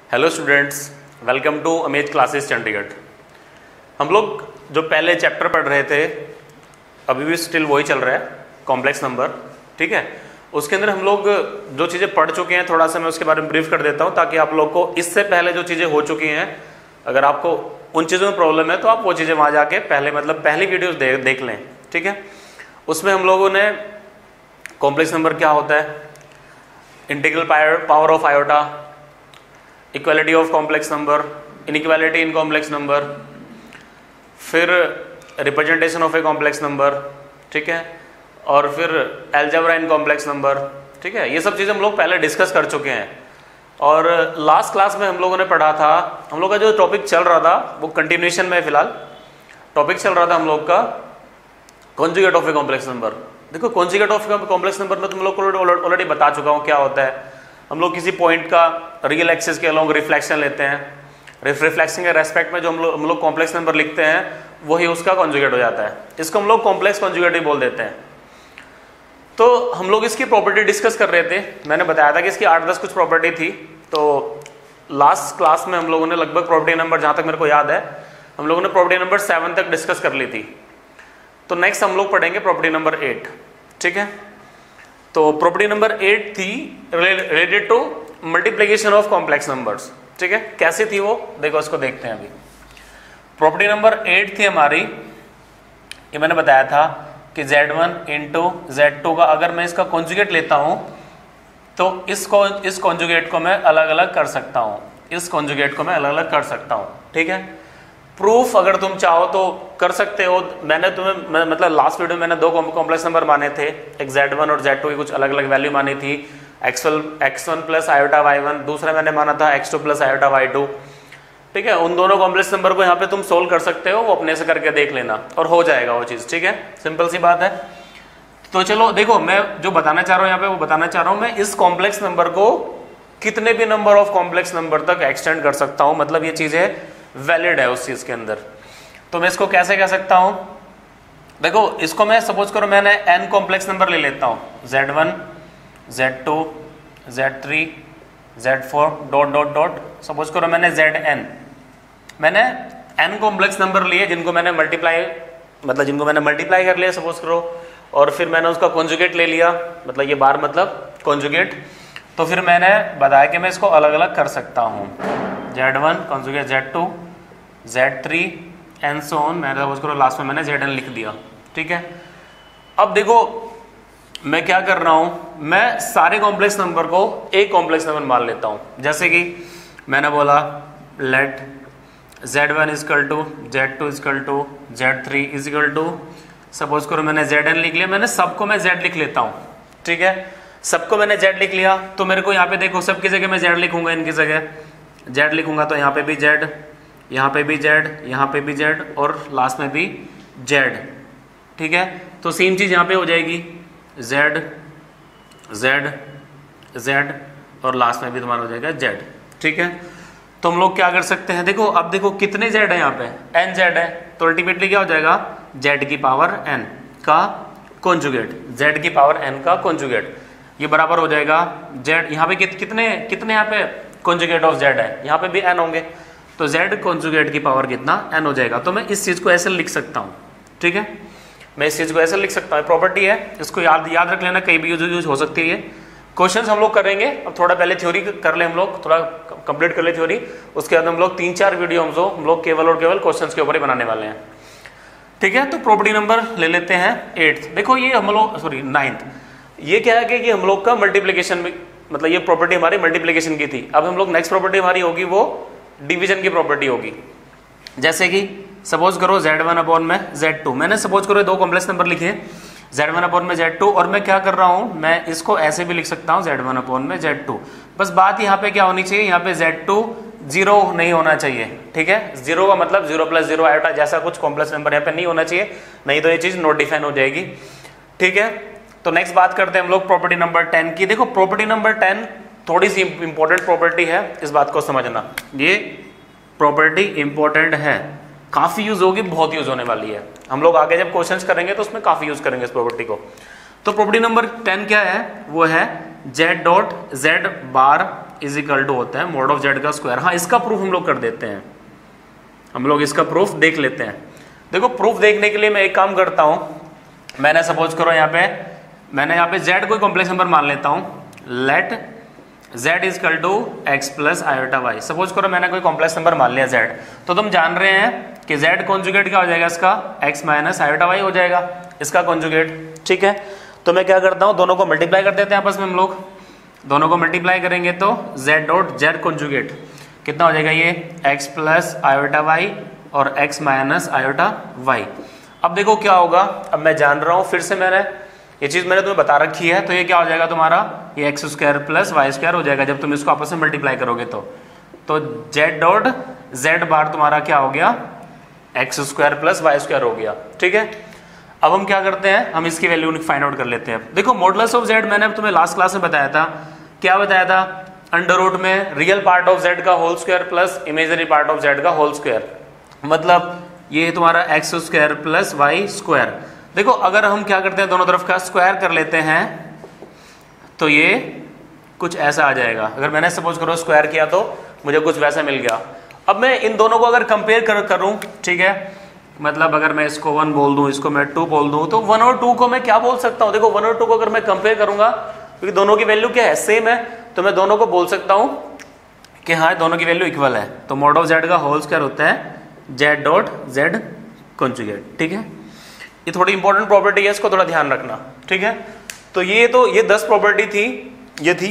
Hello students, welcome to amaze classes Chandigarh. हम लोग जो पहले चैप्टर पढ़ रहे थे अभी भी स्टिल वही चल रहा है, कॉम्प्लेक्स नंबर। ठीक है, उसके अंदर हम लोग जो चीज़ें पढ़ चुके हैं थोड़ा सा मैं उसके बारे में ब्रीफ कर देता हूँ, ताकि आप लोग को इससे पहले जो चीज़ें हो चुकी हैं अगर आपको उन चीज़ों में प्रॉब्लम है तो आप वो चीज़ें वहाँ जाके पहली वीडियोस देख लें। ठीक है, उसमें हम लोगों ने कॉम्प्लेक्स नंबर क्या होता है, integral power of iota, equality of complex number, inequality in complex number, फिर representation of a complex number, ठीक है, और फिर अलजेब्रा इन कॉम्प्लेक्स नंबर। ठीक है, ये सब चीज़ें हम लोग पहले डिस्कस कर चुके हैं। और लास्ट क्लास में हम लोगों ने पढ़ा था, हम लोग का जो टॉपिक चल रहा था वो कंटिन्यूएशन में फिलहाल टॉपिक चल रहा था हम लोग का conjugate of a complex number. देखो, कॉन्जुगेट ऑफ कॉम्प्लेक्स नंबर में तुम लोग को ऑलरेडी बता चुका हूँ क्या होता है। हम लोग किसी पॉइंट का रियल एक्सिस के अलोंग रिफ्लेक्शन लेते हैं, रिफ्लेक्शन के रेस्पेक्ट में जो हम लोग कॉम्प्लेक्स नंबर लिखते हैं वही उसका कॉन्जुगेट हो जाता है। इसको हम लोग कॉम्प्लेक्स कॉन्जुगेट ही बोल देते हैं। तो हम लोग इसकी प्रॉपर्टी डिस्कस कर रहे थे। मैंने बताया था कि इसकी 8-10 कुछ प्रॉपर्टी थी। तो लास्ट क्लास में हम लोगों ने लगभग प्रॉपर्टी नंबर, जहाँ तक मेरे को याद है, हम लोगों ने प्रॉपर्टी नंबर 7 तक डिस्कस कर ली थी। तो नेक्स्ट हम लोग पढ़ेंगे प्रॉपर्टी नंबर 8। ठीक है, तो प्रॉपर्टी नंबर 8 थी related to multiplication of complex numbers. ठीक है, कैसी थी वो, देखो उसको देखते हैं। अभी प्रॉपर्टी नंबर 8 थी हमारी, ये मैंने बताया था कि Z1 इंटू Z2 का अगर मैं इसका कॉन्जुगेट लेता हूं तो इस कॉन्जुगेट को मैं अलग अलग कर सकता हूं, इस कॉन्जुगेट को मैं अलग अलग कर सकता हूं। ठीक है, प्रूफ अगर तुम चाहो तो कर सकते हो। मैंने तुम्हें मतलब लास्ट वीडियो में मैंने 2 कॉम्प्लेक्स नंबर माने थे, एक Z1 और Z2 की कुछ अलग अलग वैल्यू मानी थी, x1 प्लस आयोटा y1, दूसरा मैंने माना था x2 प्लस आयोटा y2। ठीक है, उन दोनों कॉम्प्लेक्स नंबर को यहाँ पे तुम सोल्व कर सकते हो, वो अपने से करके देख लेना और हो जाएगा वो चीज़। ठीक है, सिंपल सी बात है। तो चलो देखो, मैं जो बताना चाह रहा हूँ यहाँ पे वो बताना चाह रहा हूँ, मैं इस कॉम्प्लेक्स नंबर को कितने भी नंबर ऑफ कॉम्प्लेक्स नंबर तक एक्सटेंड कर सकता हूँ, मतलब ये चीज़ें वैलिड है उस चीज़ के अंदर। तो मैं इसको कैसे कह सकता हूँ, देखो इसको मैं सपोज करो मैंने n कॉम्प्लेक्स नंबर ले लेता हूँ, Z1 Z2 Z3 Z4 dot dot dot, suppose करो मैंने Zn, मैंने n कॉम्प्लेक्स नंबर लिए जिनको मैंने मल्टीप्लाई कर लिया सपोज करो, और फिर मैंने उसका कॉन्जुगेट ले लिया, मतलब ये बार मतलब कॉन्जुगेट। तो फिर मैंने बताया कि मैं इसको अलग अलग कर सकता हूँ, Z1 conjugate Z2 Z3 and so on. मैंने सपोज करो लास्ट में मैंने Zn लिख दिया। ठीक है, अब देखो मैं क्या कर रहा हूँ, मैं सारे कॉम्प्लेक्स नंबर को एक कॉम्प्लेक्स नंबर मान लेता हूँ। जैसे कि मैंने बोला let Z1 equal to Z2 equal to Z3 equal to, suppose करो मैंने Zn लिख लिया, मैंने सबको मैं Z लिख लेता हूँ। ठीक है, सबको मैंने Z लिख लिया, तो मेरे को यहाँ पे देखो सबकी जगह मैं Z लिखूंगा, इनकी जगह Z लिखूंगा, तो यहाँ पे भी Z, यहाँ पे भी Z, यहाँ पे भी Z और लास्ट में भी Z। ठीक है, तो सेम चीज़ यहाँ पे हो जाएगी, Z Z Z और लास्ट में भी तुम्हारा हो जाएगा Z। ठीक है, तो हम लोग क्या कर सकते हैं, देखो अब देखो कितने Z है यहाँ पे, n Z है, तो अल्टीमेटली क्या हो जाएगा, Z की पावर n का कॉन्जुगेट, Z की पावर n का कॉन्जुगेट, ये बराबर हो जाएगा Z। यहाँ पे कितने यहाँ पे कॉन्जुगेट ऑफ Z है, यहाँ पे भी n होंगे, तो Z कॉन्जुगेट की पावर कितना, n हो जाएगा। तो मैं इस चीज़ को ऐसे लिख सकता हूँ। ठीक है, मैं इस चीज़ को ऐसे लिख सकता हूँ, प्रॉपर्टी है, इसको याद रख लेना, कहीं भी यूज हो सकती है ये। क्वेश्चंस हम लोग करेंगे, अब थोड़ा पहले थ्योरी कर ले, हम लोग थोड़ा कंप्लीट कर ले थ्योरी, उसके बाद हम लोग 3-4 वीडियो हम लोग केवल और केवल क्वेश्चंस के ऊपर ही बनाने वाले हैं। ठीक है, तो प्रॉपर्टी नंबर ले लेते हैं 8। देखो ये हम लोग 9th, ये क्या है कि ये हम लोग का मल्टीप्लिकेशन में, मतलब ये प्रॉपर्टी हमारी मल्टीप्लिकेशन की थी। अब हम लोग नेक्स्ट प्रॉपर्टी हमारी होगी वो डिवीजन की प्रॉपर्टी होगी। जैसे कि सपोज करो Z1 अपॉन में Z2, मैंने सपोज करो 2 कॉम्प्लेक्स नंबर लिखे, Z1 अपॉन में Z2, और मैं क्या कर रहा हूँ, मैं इसको ऐसे भी लिख सकता हूँ Z1 अपॉन में Z2। बस बात यहाँ पे क्या होनी चाहिए, यहाँ पे Z2 0 नहीं होना चाहिए। ठीक है, 0 का मतलब 0 + 0 आयोटा जैसा कुछ कॉम्प्लेक्स नंबर यहाँ पे नहीं होना चाहिए, नहीं तो ये चीज़ नॉट डिफाइन हो जाएगी। ठीक है, तो नेक्स्ट बात करते हैं हम लोग प्रॉपर्टी नंबर 10 की। देखो प्रॉपर्टी नंबर 10 थोड़ी सी इंपॉर्टेंट प्रॉपर्टी है, इस बात को समझना, ये प्रॉपर्टी इंपॉर्टेंट है, काफी यूज होगी, बहुत यूज होने वाली है। हम लोग आगे जब क्वेश्चंस करेंगे तो उसमें काफी यूज करेंगे इस प्रॉपर्टी को। तो प्रॉपर्टी नंबर 10 क्या है, वो है Z dot Z bar is equal to होता है मॉड ऑफ जेड का स्क्वायर। हाँ, इसका प्रूफ हम लोग कर देते हैं, हम लोग इसका प्रूफ देख लेते हैं। देखो प्रूफ देखने के लिए मैं एक काम करता हूँ, मैंने सपोज करो मैंने यहाँ पे z कोई कॉम्प्लेक्स नंबर मान लेता हूँ, let z is equal to x plus iota y. Suppose करो मैंने कोई कॉम्प्लेक्स नंबर मान लिया z, तो तुम जान रहे हैं कि z कॉन्जुगेट क्या हो जाएगा इसका, x माइनस आयोटा वाई हो जाएगा इसका कॉन्जुगेट। ठीक है, तो मैं क्या करता हूँ, दोनों को मल्टीप्लाई कर देते हैं आपस में हम लोग, दोनों को मल्टीप्लाई करेंगे तो z डॉट z कॉन्जुगेट कितना हो जाएगा, ये x प्लस आयोटा वाई और x माइनस आयोटा वाई। अब देखो क्या होगा, अब मैं जान रहा हूँ, फिर से ये चीज मैंने तुम्हें बता रखी है, तो ये क्या हो जाएगा तुम्हारा, ये x square plus y square हो जाएगा जब तुम इसको आपस में मल्टीप्लाई करोगे तो जेड डॉट जेड बार तुम्हारा क्या हो गया, x square plus y square हो गया। ठीक है, अब हम क्या करते हैं, हम इसकी वैल्यू फाइंड आउट कर लेते हैं। देखो मॉडुलस ऑफ जेड मैंने तुम्हें लास्ट क्लास में बताया था, क्या बताया था, अंडर रूट में रियल पार्ट ऑफ जेड का whole square plus imaginary part of Z का होल स्क्वायर, मतलब ये तुम्हारा x square plus y square. देखो अगर हम क्या करते हैं, दोनों तरफ का स्क्वायर कर लेते हैं तो ये कुछ ऐसा आ जाएगा। अगर मैंने सपोज करो स्क्वायर किया तो मुझे कुछ वैसा मिल गया। अब मैं इन दोनों को अगर कंपेयर करूं, ठीक है, मतलब अगर मैं इसको 1 बोल दूं, इसको मैं 2 बोल दूं, तो 1 और 2 को मैं क्या बोल सकता हूं, देखो 1 और 2 को अगर मैं कंपेयर करूंगा, क्योंकि दोनों की वैल्यू क्या है, सेम है, तो मैं दोनों को बोल सकता हूं कि हाँ दोनों की वैल्यू इक्वल है। तो मॉड ऑफ जेड का होल स्क्वायर होता है जेड डॉट जेड कॉन्जुगेट। ठीक है, ये थोड़ी इंपॉर्टेंट प्रॉपर्टी है, इसको थोड़ा ध्यान रखना। ठीक है, तो ये 10 प्रॉपर्टी थी, ये थी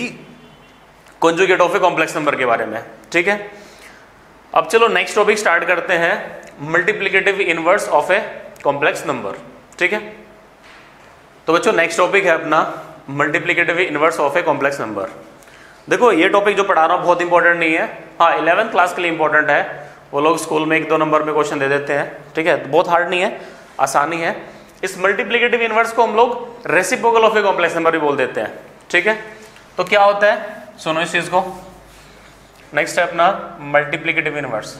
conjugate of a complex number के बारे में। ठीक है, अब चलो नेक्स्ट टॉपिक स्टार्ट करते हैं, multiplicative inverse of a complex number. ठीक है, तो बच्चों नेक्स्ट टॉपिक है अपना multiplicative inverse of a complex number. देखो ये टॉपिक जो पढ़ा रहा हूं बहुत इंपॉर्टेंट नहीं है, हाँ 11th क्लास के लिए इंपॉर्टेंट है, वो लोग स्कूल में 1-2 नंबर में क्वेश्चन दे देते हैं। ठीक है, तो बहुत हार्ड नहीं है, आसानी है। इस मल्टीप्लिकेटिव इनवर्स को हम लोग reciprocal of a complex number भी बोल देते हैं। ठीक है, तो क्या होता है, सुनो इस चीज को, नेक्स्ट है अपना मल्टीप्लिकेटिव इनवर्स।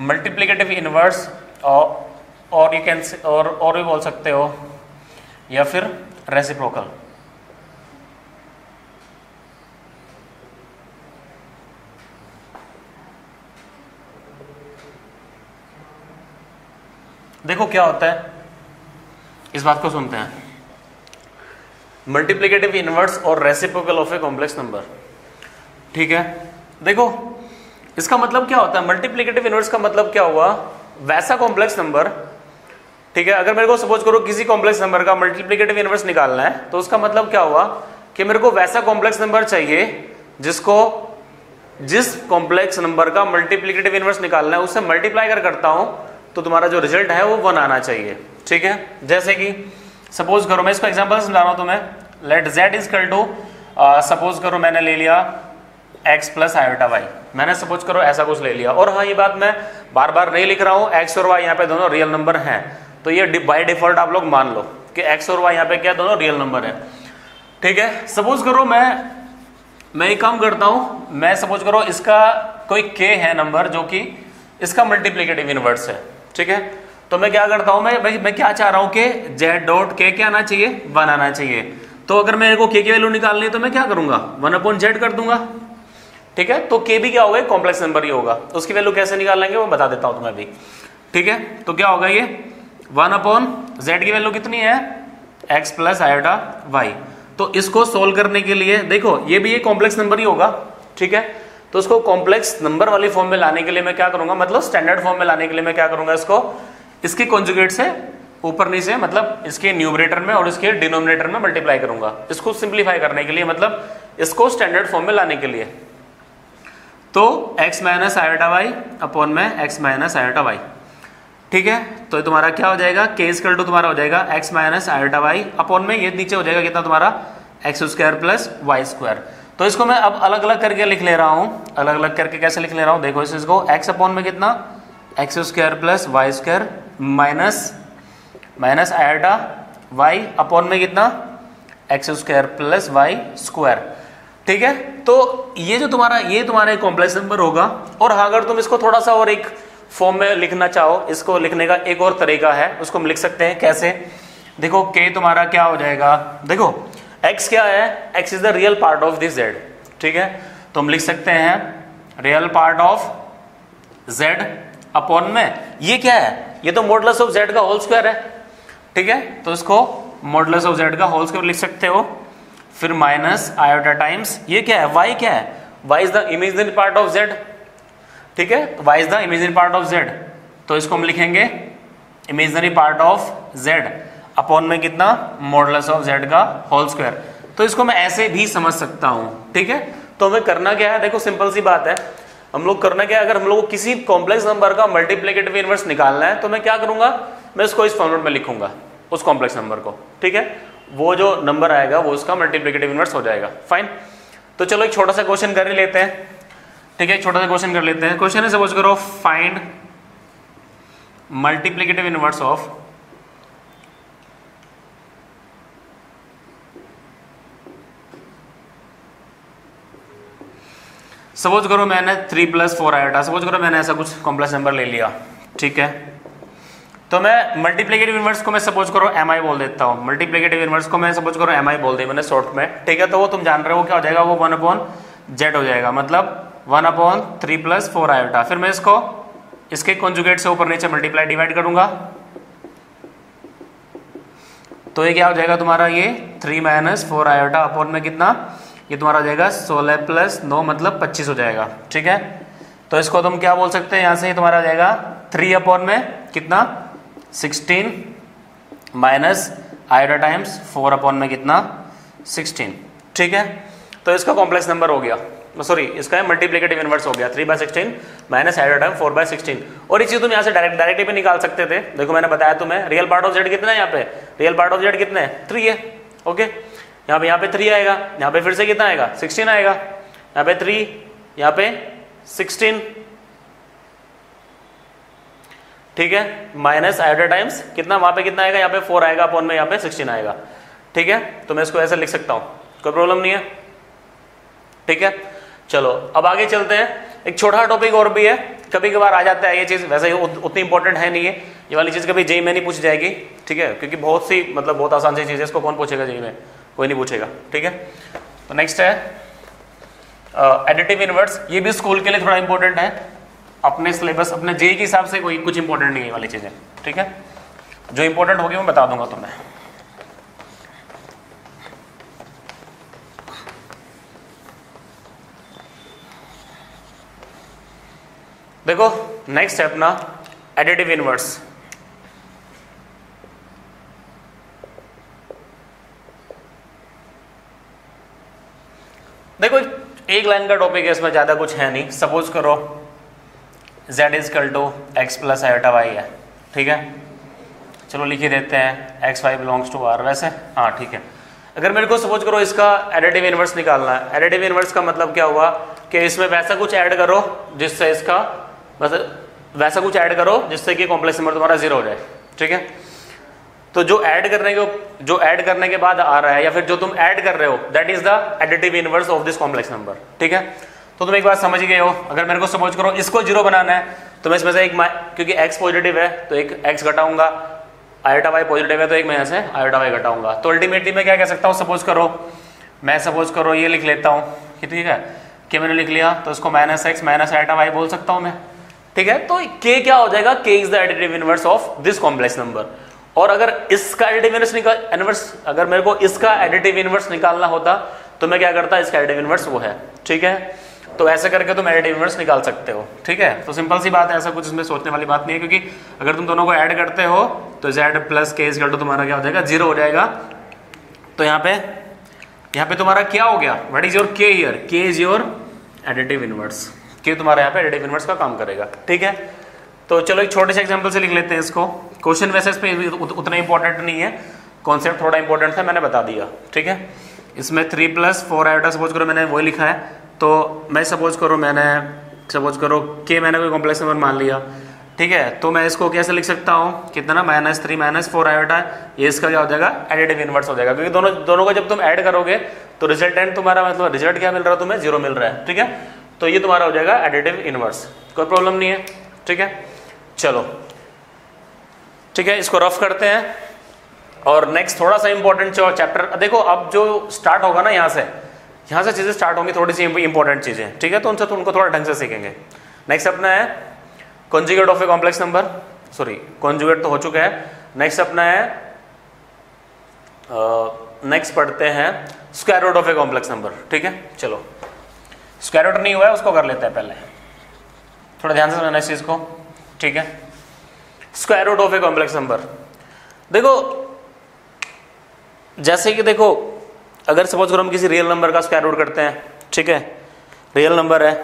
मल्टीप्लिकेटिव इनवर्स और यू कैन और भी बोल सकते हो, या फिर रेसिप्रोकल। देखो क्या होता है, इस बात को सुनते हैं, मल्टीप्लिकेटिव इनवर्स और reciprocal of a complex number. ठीक है, देखो इसका मतलब क्या होता है, मल्टीप्लिकेटिव इनवर्स का मतलब क्या हुआ, वैसा कॉम्प्लेक्स नंबर। ठीक है, अगर मेरे को सपोज करो किसी कॉम्प्लेक्स नंबर का मल्टीप्लिकेटिव इनवर्स निकालना है, तो उसका मतलब क्या हुआ कि मेरे को वैसा कॉम्प्लेक्स नंबर चाहिए जिस कॉम्प्लेक्स नंबर का मल्टीप्लिकेटिव इनवर्स निकालना है उससे मल्टीप्लाई करता हूं तो तुम्हारा जो रिजल्ट है वो 1 आना चाहिए। ठीक है, जैसे कि सपोज करो, मैं इसको एग्जांपल समझा रहा हूं तुम्हें, let z is equal to, suppose करो मैंने ले लिया x प्लस आयोटा वाई, मैंने सपोज करो ऐसा कुछ ले लिया, और हाँ ये बात मैं बार बार नहीं लिख रहा हूँ, x और y यहाँ पे दोनों रियल नंबर हैं, तो ये बाय डिफॉल्ट आप लोग मान लो कि x और y यहाँ पे क्या दोनों रियल नंबर है। ठीक है, सपोज करो मैं एक काम करता हूँ, मैं सपोज करो इसका कोई k है नंबर जो कि इसका मल्टीप्लिकेटिव इनवर्स है। ठीक है, तो मैं क्या करता हूं, मैं क्या चाह रहा हूं कि z डॉट k क्या आना चाहिए, 1 आना चाहिए। तो अगर मेरे को k की वैल्यू निकालनी है तो मैं क्या करूंगा, 1/z कर दूंगा। ठीक है, तो k भी क्या होगा, कॉम्प्लेक्स नंबर ही होगा, उसकी वैल्यू कैसे निकालेंगे वो बता देता हूं तुम्हें अभी। ठीक है, तो क्या होगा, ये 1/z की वैल्यू कितनी है, x प्लस आयोटा वाई। तो इसको सोल्व करने के लिए देखो ये भी एक कॉम्प्लेक्स नंबर ही होगा। ठीक है, तो उसको कॉम्प्लेक्स नंबर वाली फॉर्म में लाने के लिए मैं क्या करूंगा, मतलब स्टैंडर्ड फॉर्म में लाने के लिए मैं क्या करूंगा, इसको इसके कॉन्जुगेट से ऊपर नीचे, मतलब इसके न्यूमरेटर में और इसके डिनोमिनेटर में मल्टीप्लाई करूंगा, इसको सिंप्लीफाई करने के लिए, मतलब इसको स्टैंडर्ड फॉर्म में लाने के लिए। तो x minus iota y upon में x माइनस आयोटा वाई। ठीक है, तो तुम्हारा क्या हो जाएगा, k इक्वल टू तुम्हारा हो जाएगा x minus iota y upon में ये नीचे हो जाएगा कितना तुम्हारा x square plus y square. तो इसको मैं अब अलग अलग करके लिख ले रहा हूं, अलग अलग करके कैसे लिख ले रहा हूं, देखो इसको x अपॉन में कितना x square plus y square minus iota y upon में कितना x square plus y square. ठीक है, तो ये जो तुम्हारा ये तुम्हारा एक कॉम्प्लेक्स नंबर होगा। और अगर तुम इसको थोड़ा सा और एक फॉर्म में लिखना चाहो, इसको लिखने का एक और तरीका है, उसको हम लिख सकते हैं कैसे। देखो k तुम्हारा क्या हो जाएगा, देखो x क्या है, x is the real part of this z, ठीक है। तो हम लिख सकते हैं real part of z upon में ये क्या है, ये तो मॉडुलस ऑफ z का होल स्क्वायर है, ठीक है। तो इसको मॉडुलस ऑफ z का होल स्क्वायर लिख सकते हो, फिर माइनस आयोटा टाइम्स ये क्या है, y क्या है, y is the imaginary part of z, ठीक है। तो y is the imaginary part of z, तो इसको हम लिखेंगे imaginary part of z upon में कितना, मॉडुलस ऑफ z का होल स्क्वायर। तो इसको मैं ऐसे भी समझ सकता हूं, ठीक है। तो हमें करना क्या है, देखो सिंपल सी बात है, हम लोग करना क्या है, अगर हम लोग को किसी कॉम्प्लेक्स नंबर का मल्टीप्लिकेटिव इनवर्स निकालना है तो मैं क्या करूंगा, मैं इसको इस फॉर्मेट में लिखूंगा उस कॉम्प्लेक्स नंबर को, ठीक है। वो जो नंबर आएगा वो उसका मल्टीप्लिकेटिव इनवर्स हो जाएगा, फाइन। तो चलो एक छोटा सा क्वेश्चन कर ही लेते हैं, ठीक है। एक छोटा सा क्वेश्चन कर लेते हैं। क्वेश्चन है सपोज करो find multiplicative inverse of suppose करो मैंने 3 + 4 आयोटा, सपोज करो मैंने ऐसा कुछ कॉम्प्लेक्स नंबर ले लिया, ठीक है। तो मैं मल्टीप्लिकेटिव इनवर्स को मैं सपोज करो mi बोल देता हूँ, मल्टीप्लिकेटिव इनवर्स को मैं सपोज करो mi बोल दी मैंने शॉर्ट में, ठीक है। तो वो तुम जान रहे हो क्या हो जाएगा, वो 1/z हो जाएगा, मतलब 1/3 + 4 आयोटा। फिर मैं इसको इसके कॉन्जुगेट से ऊपर नीचे मल्टीप्लाई डिवाइड करूंगा, तो ये क्या हो जाएगा तुम्हारा, ये 3 - 4 आयोटा अपॉन में कितना, ये तुम्हारा हो जाएगा 16 + 9 मतलब 25 हो जाएगा, ठीक है। तो इसको तुम क्या बोल सकते हैं, यहाँ से तुम्हारा हो जाएगा 3 अपॉन में कितना 16 माइनस आयोटा टाइम्स 4 अपॉन में कितना 16, ठीक है। तो इसका कॉम्प्लेक्स नंबर हो गया, सॉरी इसका मल्टीप्लिकेटिव इनवर्स हो गया 3/16 माइनस आयोटा टाइम 4/16। और इस चीज तुम यहाँ से डायरेक्ट भी निकाल सकते थे। देखो मैंने बताया तुम्हें रियल पार्ट ऑफ z कितना है, यहाँ पे रियल पार्ट ऑफ z कितना है 3 है, ओके। यहाँ पे 3 आएगा, यहाँ पे फिर से कितना आएगा 16 आएगा, यहाँ पे 3, यहाँ पे 16, ठीक है। माइनस आयोटा टाइम्स कितना, वहां पे कितना आएगा, यहाँ पे 4 आएगा अपॉन में यहाँ पे 16 आएगा, ठीक है। तो मैं इसको ऐसे लिख सकता हूँ, कोई प्रॉब्लम नहीं है, ठीक है। चलो अब आगे चलते हैं। एक छोटा टॉपिक और भी है, कभी कभार आ जाता है ये चीज, वैसे ही उतनी इंपॉर्टेंट है नहीं है ये वाली चीज, कभी जेई में नहीं पूछ जाएगी, ठीक है। क्योंकि बहुत सी मतलब बहुत आसान सी चीज है, इसको कौन पूछेगा जेई में, कोई नहीं पूछेगा, ठीक है। तो नेक्स्ट है एडिटिव इनवर्स, ये भी स्कूल के लिए थोड़ा इंपॉर्टेंट है, अपने सिलेबस अपने जेई के हिसाब से कोई कुछ इंपॉर्टेंट नहीं है वाली चीजें, ठीक है। जो इंपॉर्टेंट होगी मैं बता दूंगा तुम्हें। देखो नेक्स्ट है अपना एडिटिव इनवर्स। देखो एक लाइन का टॉपिक है, इसमें ज्यादा कुछ है नहीं। सपोज करो z = x + आयोटा y है, ठीक है। चलो लिख ही देते हैं x y belongs to r, वैसे हाँ ठीक है। अगर मेरे को सपोज करो इसका एडिटिव इनवर्स निकालना है, एडिटिव इनवर्स का मतलब क्या हुआ कि इसमें वैसा कुछ ऐड करो जिससे इसका मतलब वैसा कुछ ऐड करो जिससे कि कॉम्प्लेक्स नंबर तुम्हारा 0 हो जाए, ठीक है। तो जो ऐड करने के बाद आ रहा है या फिर जो तुम ऐड कर रहे हो that is the additive inverse of this complex number, ठीक है। तो तुम एक बात समझ गए हो। अगर मेरे को सपोज करो इसको 0 बनाना है तो मैं इसमें से एक, क्योंकि x पॉजिटिव है तो एक x घटाऊंगा, आयोटा y पॉजिटिव है तो एक मैं यहाँ से आयोटा y घटाऊंगा। तो अल्टीमेटली मैं क्या कह सकता हूँ, सपोज करो ये लिख लेता हूँ कि ठीक है कि मैंने लिख लिया, तो इसको -x माइनस आयोटा y बोल सकता हूँ मैं, ठीक है। तो k क्या हो जाएगा, k is the additive inverse of this complex number. और अगर इसका एडिटिव इनवर्स अगर मेरे को इसका एडिटिव इनवर्स निकालना होता तो मैं क्या करता, इसका एडिटिव इनवर्स वो है, ठीक है। तो ऐसे करके तुम एडिटिव इनवर्स निकाल सकते हो, ठीक है। तो सिंपल सी बात है, ऐसा कुछ इसमें सोचने वाली बात नहीं है, क्योंकि अगर तुम दोनों को ऐड करते हो तो z + k = तुम्हारा क्या हो जाएगा 0 हो जाएगा। तो यहाँ पे तुम्हारा क्या हो गया, what is your k here, k is your additive inverse, k तुम्हारा यहाँ पे एडिटिव इनवर्स का काम करेगा, ठीक है। तो चलो एक छोटे से एग्जांपल से लिख लेते हैं इसको। क्वेश्चन वैसे इस पे उतना इंपॉर्टेंट नहीं है, कॉन्सेप्ट थोड़ा इंपॉर्टेंट था, मैंने बता दिया, ठीक है। इसमें 3 + 4 आयोटा सपोज करो मैंने वही लिखा है, तो मैं सपोज करो कि मैंने कोई कॉम्प्लेक्स नंबर मान लिया, ठीक है। तो मैं इसको कैसे लिख सकता हूँ, कितना -3 - 4 आयोटा, ये इसका क्या हो जाएगा एडिटिव इनवर्स हो जाएगा, क्योंकि दोनों को जब तुम ऐड करोगे तो रिजल्टेंट तुम्हारा मतलब रिजल्ट क्या मिल रहा है तुम्हें 0 मिल रहा है, ठीक है। तो ये तुम्हारा हो जाएगा एडिटिव इनवर्स, कोई प्रॉब्लम नहीं है, ठीक है। चलो ठीक है, इसको रफ करते हैं। और नेक्स्ट थोड़ा सा इंपॉर्टेंट चैप्टर देखो, अब जो स्टार्ट होगा ना यहाँ से चीजें स्टार्ट होंगी, थोड़ी सी इंपॉर्टेंट चीजें, ठीक है, तो उनसे तो उनको थोड़ा ढंग से सीखेंगे। नेक्स्ट अपना है conjugate of a complex number, sorry conjugate तो हो चुका है। नेक्स्ट अपना है नेक्स्ट पढ़ते हैं square root of a complex number, ठीक है। चलो स्क्वायर रूट नहीं हुआ है उसको कर लेते हैं पहले, थोड़ा ध्यान से समझना इस चीज को, ठीक है। Square root of a complex number, देखो जैसे कि देखो अगर सपोज करो हम किसी रियल नंबर का स्क्वायर रूट करते हैं, ठीक है, रियल नंबर है,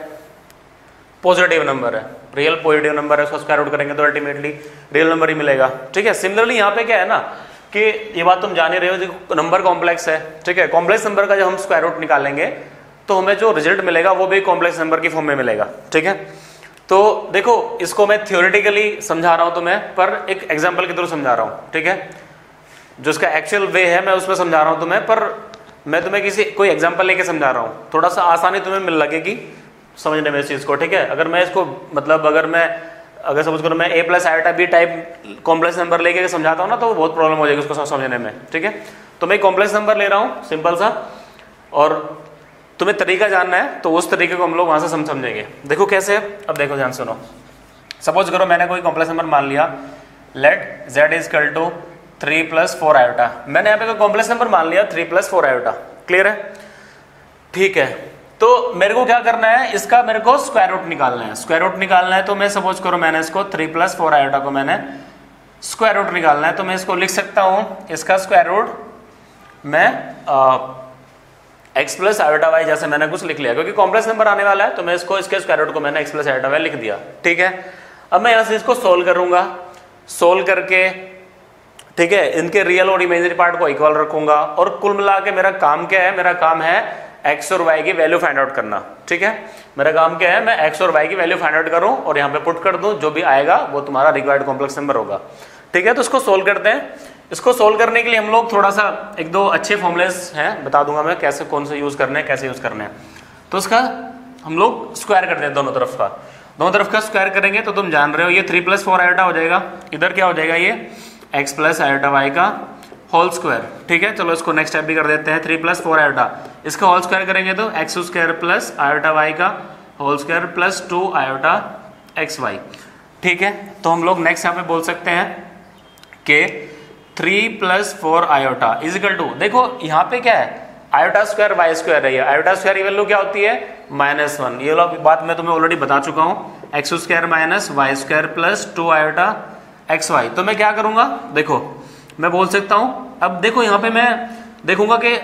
पॉजिटिव नंबर है, रियल पॉजिटिव नंबर है, उसका स्क्वायर रूट करेंगे तो अल्टीमेटली रियल नंबर ही मिलेगा, ठीक है। सिमिलरली यहाँ पे क्या है ना कि ये बात तुम जान ही रहे हो, नंबर कॉम्प्लेक्स है, ठीक है, कॉम्प्लेक्स नंबर का जब हम स्क्वायर रूट निकालेंगे तो हमें जो रिजल्ट मिलेगा वो भी कॉम्प्लेक्स नंबर की फॉर्म में मिलेगा, ठीक है। तो देखो इसको मैं थ्योरेटिकली समझा रहा हूं तुम्हें, पर एक एग्जाम्पल के थ्रू समझा रहा हूं, ठीक है। जो इसका एक्चुअल वे है मैं उसमें समझा रहा हूं तुम्हें, पर मैं तुम्हें कोई एग्जाम्पल लेके समझा रहा हूं, थोड़ा सा आसानी तुम्हें मिल लगेगी समझने में इस चीज को, ठीक है। अगर मैं इसको मतलब अगर सपोज करो मैं a plus iota b type complex number लेके समझाता हूँ ना, तो वो बहुत प्रॉब्लम हो जाएगी उसको समझने में, ठीक है। तो मैं कॉम्प्लेक्स नंबर ले रहा हूँ सिंपल सा, और तुम्हें तरीका जानना है तो उस तरीके को हम लोग वहां से समझेंगे। देखो कैसे, अब देखो ध्यान सुनो। सपोज करो मैंने कोई कॉम्प्लेक्स नंबर मान लिया, let z is equal to 3 plus 4 iota, मैंने यहाँ पे कोई कॉम्प्लेक्स नंबर मान लिया 3 प्लस 4 आयोटा, क्लियर है, ठीक है। तो मेरे को क्या करना है, इसका मेरे को स्क्वायर रूट निकालना है। स्क्वायर रूट निकालना है तो मैं सपोज करो मैंने इसको 3 प्लस 4 आयोटा को मैंने स्क्वायर रूट निकालना है, तो मैं इसको लिख सकता हूं इसका स्क्वायर रूट मैं x प्लस आयोटा वाई जैसे मैंने कुछ लिख लिया, क्योंकि कॉम्प्लेक्स नंबर आने वाला है तो मैं इसको इसके स्क्वायर रूट को मैंने x प्लस आयोटा वाई लिख दिया, ठीक है। अब मैं यहां से इसको सोल्व करूंगा, सोल्व करके ठीक है इनके रियल और इमेजिनरी पार्ट को इक्वल रखूंगा, और कुल मिला के मेरा काम क्या है, मेरा काम है x और y की वैल्यू फाइंड आउट करना, ठीक है। मेरा काम क्या है, मैं x और y की वैल्यू फाइंड आउट करूं और यहाँ पे पुट कर दूं, जो भी आएगा वो तुम्हारा रिक्वायर्ड कॉम्प्लेक्स नंबर होगा, ठीक है। तो इसको सोल्व करते हैं। इसको सोल्व करने के लिए हम लोग थोड़ा सा एक दो अच्छे फॉर्मुलेस हैं, बता दूंगा मैं कैसे कौन से यूज करने हैं, कैसे यूज करने हैं। तो इसका हम लोग स्क्वायर करते हैं, दोनों तरफ का स्क्वायर करेंगे तो तुम जान रहे हो ये 3 प्लस 4 आयोटा हो जाएगा, इधर क्या हो जाएगा ये x प्लस आयोटा वाई का होल स्क्वायर, ठीक है। चलो इसको नेक्स्ट स्टेप भी कर देते हैं, 3 प्लस 4 आयोटा, इसका होल स्क्वायर करेंगे तो x square plus iota y का whole square plus 2 iota x y, ठीक है। तो हम लोग नेक्स्ट यहाँ पे बोल सकते हैं कि 3 plus 4 iota is equal to, देखो यहाँ पे क्या है, आयोटा स्क्वायर वाई स्क्वायर है, आयोटा स्क्वायर की वैल्यू क्या होती है -1, ये बात मैं तुम्हें ऑलरेडी बता चुका हूँ, x square minus y square plus 2 iota x y. तो मैं क्या करूंगा, देखो मैं बोल सकता हूं, अब देखो यहां पे मैं देखूंगा कि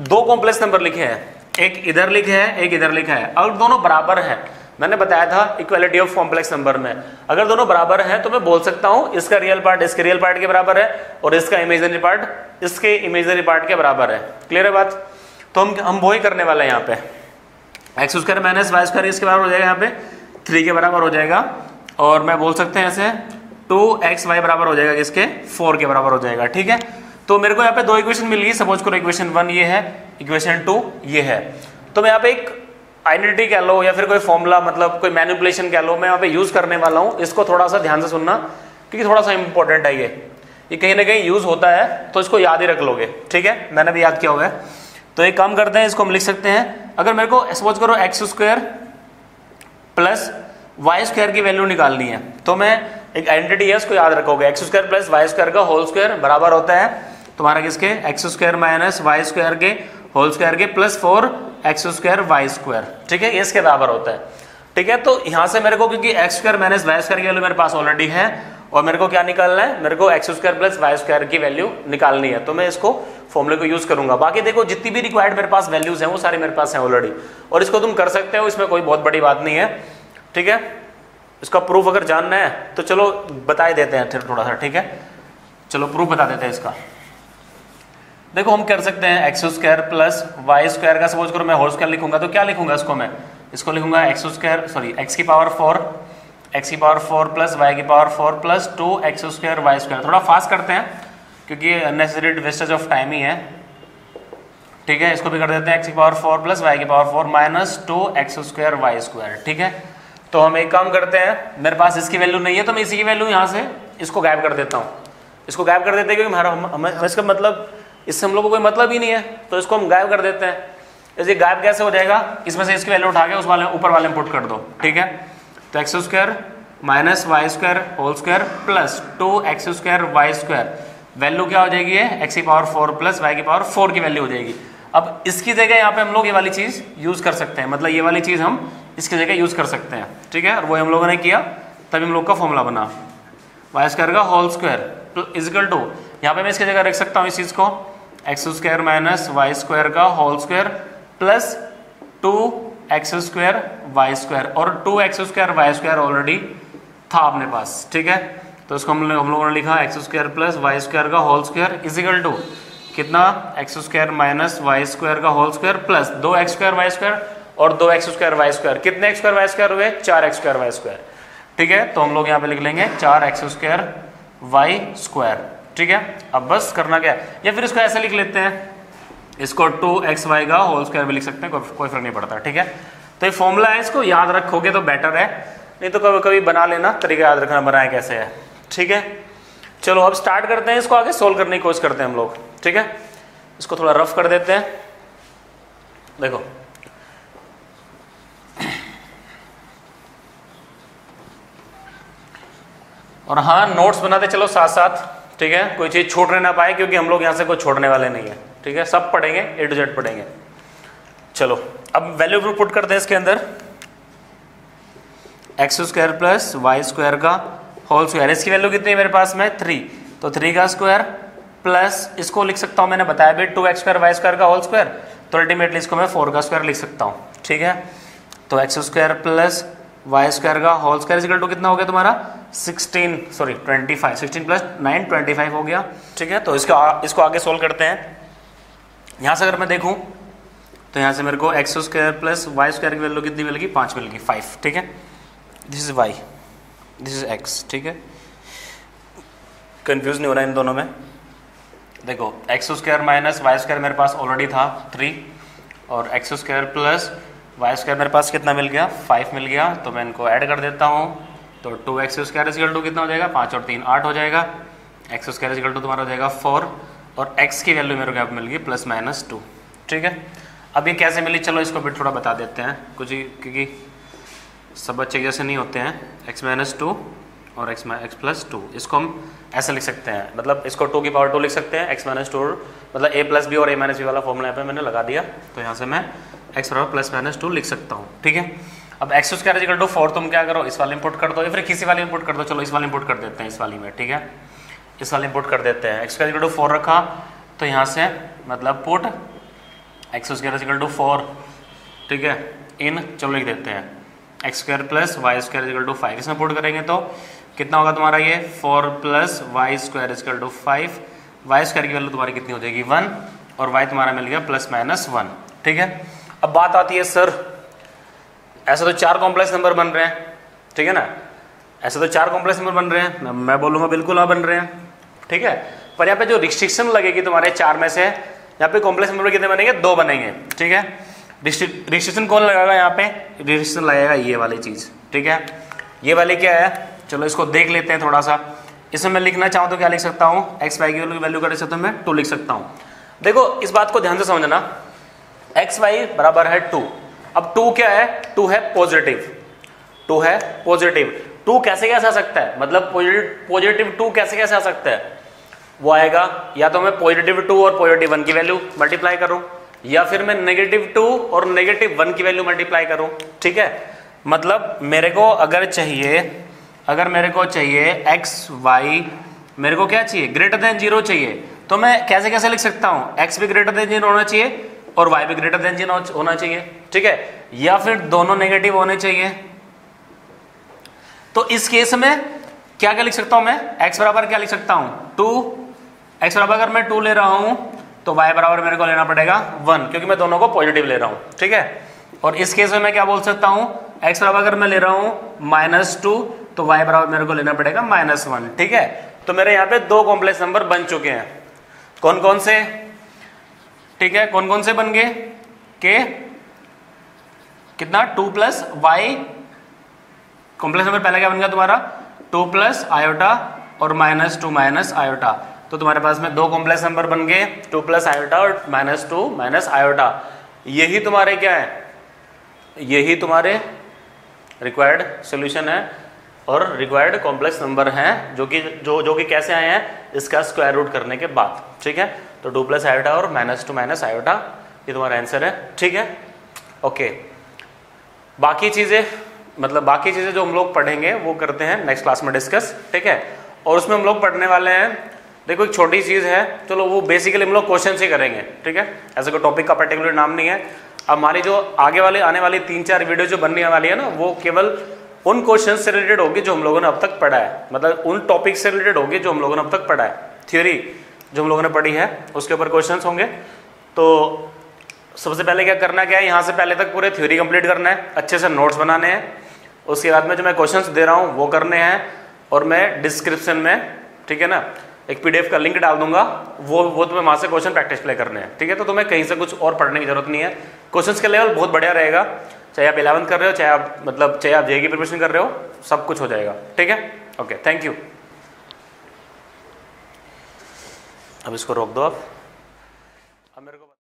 दो कॉम्प्लेक्स नंबर लिखे हैं, एक इधर लिखे है एक इधर लिखा है, अगर दोनों बराबर हैं, मैंने बताया था इक्वालिटी ऑफ कॉम्प्लेक्स नंबर में, अगर दोनों बराबर हैं तो मैं बोल सकता हूं इसका रियल पार्ट इसके रियल पार्ट के बराबर है और इसका इमेजिनरी पार्ट इसके इमेजिनरी पार्ट के बराबर है, क्लियर है बात। तो हम वो ही करने वाले हैं, यहाँ पे x square minus y square इसके बराबर हो जाएगा, यहाँ पे 3 के बराबर हो जाएगा, और मैं बोल सकते हैं ऐसे 2xy बराबर हो जाएगा किसके 4 के बराबर हो जाएगा, ठीक है। तो मेरे को यहाँ पे दो इक्वेशन मिल गई, सपोज करो इक्वेशन 1 ये है, इक्वेशन 2 ये है, तो मैं यहाँ पे एक आइडेंटिटी कह लो या फिर कोई फॉर्मूला मतलब कोई मैनिपुलेशन कह लो मैं यहाँ पे यूज करने वाला हूँ, इसको थोड़ा सा ध्यान से सुनना क्योंकि थोड़ा सा इंपॉर्टेंट है ये कहीं ना कहीं यूज होता है तो इसको याद ही रख लोगे, ठीक है, मैंने भी याद किया हुआ है। तो एक काम करते हैं, इसको हम लिख सकते हैं, अगर मेरे को सपोज करो x square plus y square की वैल्यू निकालनी है तो मैं एक आइडेंटिटी है उसको याद रखोगे, x square plus y square का होल स्क्वायर बराबर होता है तुम्हारा किसके x square minus y square के होल स्क्वायर के plus 4 x square y square, ठीक है, इसके बराबर होता है, ठीक है। तो यहां से मेरे को क्योंकि x square minus y square की वैल्यू मेरे पास ऑलरेडी है और मेरे को क्या निकालना है, मेरे को x square plus y square की वैल्यू निकालनी है, तो मैं इसको फॉर्मूले को यूज करूंगा। बाकी देखो जितनी भी रिक्वायर्ड मेरे पास वैल्यूज हैं वो सारी मेरे पास हैं ऑलरेडी, और इसको तुम कर सकते हो, इसमें कोई बहुत बड़ी बात नहीं है, ठीक है। इसका प्रूफ अगर जानना है तो चलो बता देते हैं थोड़ा सा, ठीक है, चलो प्रूफ बता देते हैं इसका। देखो हम कर सकते हैं x square plus y square का सपोज करो मैं होल स्क्वायर लिखूंगा तो क्या लिखूंगा इसको, मैं इसको लिखूंगा एक्स स्क्वायर सॉरी एक्स की पावर 4 प्लस वाई की power 4 plus 2 x square y square. थोड़ा फास्ट करते हैं क्योंकि ये अननेसेसरी वेस्टेज ऑफ टाइम ही है, ठीक है। इसको भी कर देते हैं एक्स की पावर 4 प्लस वाई की power 4 minus 2 x square y square, ठीक है। तो हम एक काम करते हैं, मेरे पास इसकी वैल्यू नहीं है तो मैं इसी की वैल्यू यहाँ से इसको गायब कर देता हूँ। इसको गायब कर देते हैं क्योंकि इसका मतलब इससे हम लोग को कोई मतलब ही नहीं है, तो इसको हम गायब कर देते हैं। जैसे गायब कैसे हो जाएगा, इसमें से इसकी वैल्यू उठा के उस वाले ऊपर वाले में पुट कर दो, ठीक है। तो x square minus y square whole square plus 2x square y square, value क्या हो जाएगी है x की पावर 4 प्लस वाई की पावर 4 की वैल्यू हो जाएगी। अब इसकी जगह यहाँ पे हम लोग ये वाली चीज यूज कर सकते हैं, मतलब ये वाली चीज हम इसकी जगह यूज कर सकते हैं, ठीक है। और वो हम लोगों ने किया, तभी हम लोग का फॉर्मूला बना वाई स्क्वायर का होल स्क्वायर इजिकल टू, यहाँ पे मैं इसकी जगह रख सकता हूँ इस चीज को x square minus y square का whole square plus 2x square y square, और 2x square y square already था अपने पास, ठीक है। तो इसको हम लोगों ने लिखा x square plus y square का होल स्क्वायर इजिकल टू कितना x square minus y square का whole square plus 2x square y square और 2x स्क्वायर वाई स्क्वायर, कितने x स्क्वायर वाई स्क्वायर हुए 4x स्क्वायर वाई स्क्वायर, ठीक है। तो हम लोग यहाँ पे लिख लेंगे 4x स्क्वायर वाई स्क्वायर, ठीक है। अब बस करना क्या है, या फिर इसको ऐसे लिख लेते हैं, इसको 2xy का होल स्क्वायर भी लिख सकते हैं, कोई फर्क नहीं पड़ता, ठीक है। तो ये फॉर्मूला है, इसको याद रखोगे तो बेटर है, नहीं तो कभी कभी बना लेना, तरीका याद रखना बनाए कैसे है, ठीक है। चलो अब स्टार्ट करते हैं, इसको आगे सोल्व करने की कोशिश करते हैं हम लोग, ठीक है। इसको थोड़ा रफ कर देते हैं, देखो और हाँ नोट्स बनाते चलो साथ साथ, ठीक है, कोई चीज छूटने ना पाए क्योंकि हम लोग यहाँ से कोई छोड़ने वाले नहीं है, ठीक है। सब पढ़ेंगे A to Z पढ़ेंगे। चलो अब वैल्यू पुट करते हैं इसके अंदर, x square plus y square का होल स्क्वायर, इसकी वैल्यू कितनी है मेरे पास में 3, तो 3 का स्क्वायर प्लस इसको लिख सकता हूँ, मैंने बताया भी 2x स्क्वायर वाई स्क्वायर का होल स्क्वायर, तो अल्टीमेटली इसको मैं 4 का स्क्वायर लिख सकता हूँ, ठीक है। तो x square plus y square का होल स्क्वायर इक्वल टू कितना हो गया तुम्हारा 16 प्लस 9 25 हो गया, ठीक है। तो इसको आगे सोल्व करते हैं। यहाँ से अगर मैं देखूँ तो यहाँ से मेरे को x square plus y square की वैल्यू कितनी मिलेगी 5 मिलेगी, 5, ठीक है। This is y, this is x, ठीक है। कंफ्यूज नहीं हो रहा इन दोनों में। देखो x square minus y square मेरे पास ऑलरेडी था 3, और x square plus y square मेरे पास कितना मिल गया 5 मिल गया, तो मैं इनको ऐड कर देता हूँ। तो 2x स्क्वायर इक्वल टू कितना हो जाएगा 5 और 3 8 हो जाएगा, एक्स स्क्वायर इक्वल टू तुम्हारा हो जाएगा 4, और x की वैल्यू मेरे को यहाँ पे मिल गई +-2, ठीक है। अब ये कैसे मिली, चलो इसको भी थोड़ा बता देते हैं कुछ ही, क्योंकि सब बच्चे जैसे नहीं होते हैं। x-2 और x+2, इसको हम ऐसे लिख सकते हैं, मतलब इसको 2 की पावर 2 लिख सकते हैं, x-2 मतलब a+b और a-b वाला फॉर्मूला यहाँ पे मैंने लगा दिया, तो यहाँ से मैं x +-2 लिख सकता हूँ, ठीक है। अब एक्स स्क्वायर इक्वल टू 4 तुम क्या करो, इस वाले इनपुट कर दो या फिर किसी वाले इनपुट कर दो, चलो इस वाले इनपुट कर देते हैं, इस वाली में, ठीक है। इस वाले इनपुट कर देते हैं, एक्स स्क्वायर इक्वल टू 4 रखा, तो यहाँ से मतलब put x square equal to 4, ठीक है, इन चलो लिख देते हैं x square plus y square equal to 5, इसमें पुट करेंगे तो कितना होगा तुम्हारा ये 4 plus y square equal to 5, y square की वैल्यू तुम्हारी कितनी हो जाएगी 1, और वाई तुम्हारा मिल गया +-1, ठीक है। अब बात आती है सर ऐसे तो 4 कॉम्प्लेक्स नंबर बन रहे हैं, ठीक है ना, ऐसे तो 4 कॉम्प्लेक्स नंबर बन रहे हैं, मैं बोलूँगा बिल्कुल हाँ बन रहे हैं, ठीक है। पर यहाँ पे जो रिस्ट्रिक्शन लगेगी तुम्हारे 4 में से, यहाँ पे कॉम्प्लेक्स नंबर कितने बनेंगे 2 बनेंगे, ठीक है। रिस्ट्रिक्शन कौन लगाएगा यहाँ पे, रिस्ट्रिक्शन लगेगा ये वाली चीज़, ठीक है। ये वाली क्या है, चलो इसको देख लेते हैं थोड़ा सा। इसमें मैं लिखना चाहूँ तो क्या लिख सकता हूँ, एक्स वाई की वैल्यू कर सकता हूँ मैं 2 लिख सकता हूँ। देखो इस बात को ध्यान से समझना, एक्स वाई बराबर है 2, अब 2 क्या है, 2 है पॉजिटिव, 2 है पॉजिटिव, 2 कैसे कैसे आ सकता है, मतलब पॉजिटिव 2 कैसे कैसे आ सकता है, वो आएगा या तो मैं पॉजिटिव 2 और पॉजिटिव 1 की वैल्यू मल्टीप्लाई करूं, या फिर मैं नेगेटिव 2 और नेगेटिव 1 की वैल्यू मल्टीप्लाई करूं, ठीक है। मतलब मेरे को अगर मेरे को चाहिए एक्स वाई, मेरे को क्या चाहिए ग्रेटर देन 0 चाहिए, तो मैं कैसे कैसे लिख सकता हूं, एक्स भी ग्रेटर देन 0 होना चाहिए और y भी ग्रेटर देन 0 होना चाहिए, ठीक है, या फिर दोनों नेगेटिव होने चाहिए। तो इस केस में क्या क्या लिख सकता हूं मैं, x बराबर क्या लिख सकता हूं 2, x बराबर अगर मैं 2 ले रहा हूं तो y बराबर मेरे को लेना पड़ेगा 1, क्योंकि मैं दोनों को पॉजिटिव ले रहा हूं, ठीक है। और इस केस में मैं क्या बोल सकता हूं, x बराबर अगर मैं ले रहा हूं -2 तो y बराबर मेरे को लेना पड़ेगा -1, ठीक है। तो मेरे यहाँ पे 2 कॉम्प्लेक्स नंबर बन चुके हैं, कौन कौन से, ठीक है, कौन कौन से बन गए के कितना 2 + y कॉम्प्लेक्स नंबर पहले क्या बन गया तुम्हारा 2 प्लस आयोटा और -2 माइनस आयोटा। तो तुम्हारे पास में दो कॉम्प्लेक्स नंबर बन गए 2 प्लस आयोटा और -2 माइनस आयोटा। यही तुम्हारे क्या है, यही तुम्हारे रिक्वायर्ड सॉल्यूशन है और रिक्वायर्ड कॉम्प्लेक्स नंबर हैं जो कि कैसे आए हैं, इसका स्क्वायर रूट करने के बाद। ठीक है, तो 2 प्लस आयोटा और -2 माइनस आयोटा ये तुम्हारा आंसर है। ठीक है, ओके। बाकी चीज़ें जो हम लोग पढ़ेंगे वो करते हैं नेक्स्ट क्लास में डिस्कस। ठीक है, और उसमें हम लोग पढ़ने वाले हैं, देखो एक छोटी चीज़ है, चलो वो बेसिकली हम लोग क्वेश्चन ही करेंगे। ठीक है, ऐसे कोई टॉपिक का पर्टिकुलर नाम नहीं है। अब हमारी जो आगे वाले आने वाली 3-4 वीडियो जो बनने वाली है ना, वो केवल उन क्वेश्चन से रिलेटेड होगी जो हम लोगों ने अब तक पढ़ा है, मतलब उन टॉपिक से रिलेटेड होगी जो हम लोगों ने अब तक पढ़ा है। थ्योरी जो हम लोगों ने पढ़ी है उसके ऊपर क्वेश्चंस होंगे। तो सबसे पहले क्या करना क्या है, यहाँ से पहले तक पूरे थ्योरी कंप्लीट करना है, अच्छे से नोट्स बनाने हैं। उसके बाद में जो मैं क्वेश्चंस दे रहा हूँ वो करने हैं, और मैं डिस्क्रिप्शन में, ठीक है ना, एक PDF का लिंक डाल दूंगा, वो तुम्हें वहाँ से क्वेश्चन प्रैक्टिस प्ले करने हैं। ठीक है, तो तुम्हें कहीं से कुछ और पढ़ने की जरूरत नहीं है। क्वेश्चंस का लेवल बहुत बढ़िया रहेगा, चाहे आप 11th कर रहे हो, चाहे आप JEE की प्रिपरेशन कर रहे हो, सब कुछ हो जाएगा। ठीक है, ओके, थैंक यू। अब इसको रोक दो आप।